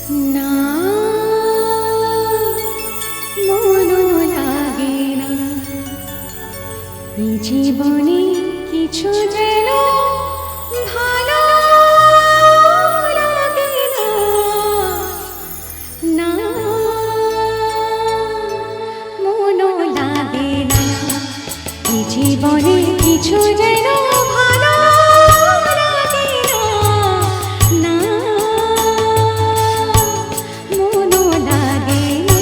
না মনও লাগে না এই জীবনে কিছু যেন ভালো লাগে না। না মনও লাগে না এই জীবনে কিছু যেন ভালো লাগে না। না মনও লাগে না।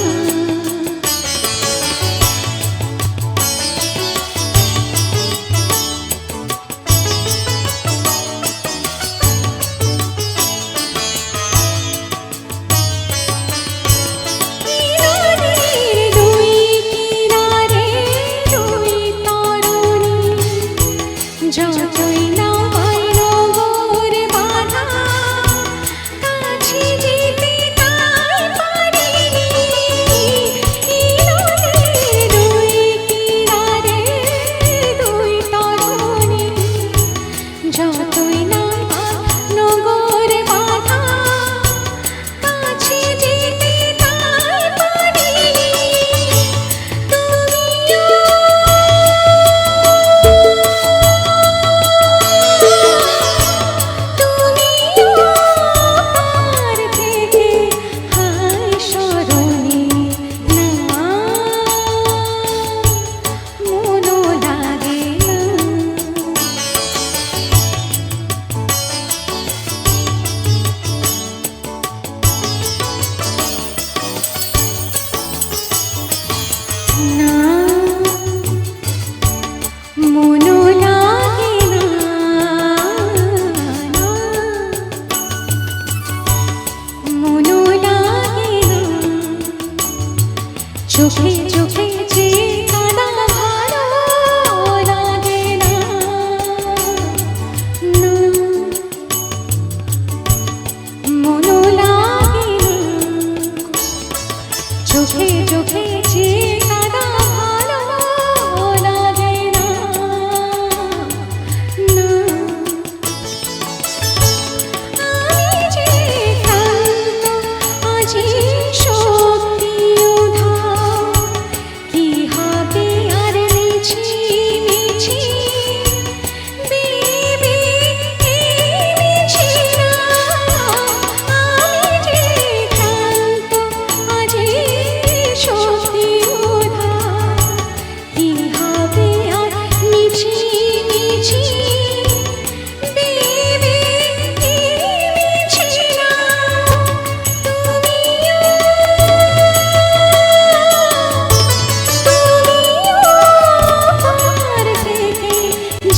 যতই না বাইর গোর বাধা কাছে যেতে তাই পারিনি। নদীর দুই কিনারে দুই তরুণী যতই না নগর বাধা কাছে যেতে তাই পারিনি। চোখে চোখে যে কাদা ভালো লাগে না। না মনও লাগে না চোখে চোখে যে কাদা ভালো লাগে না। না আমি যে ক্লান্ত আজি শক্তি কি হবে আর মিছি মিছি বেবি মিছি না। আমি যে ক্লান্ত আজি শক্তি কি হবে আর মিছি মিছি বেবি মিছি না।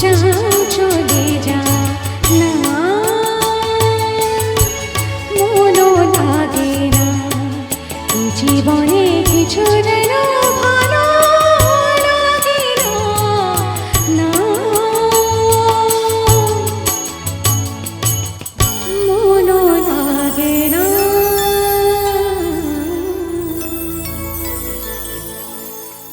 যাও চলে যা না মনও লাগে না এই জীবনে কিছু যেন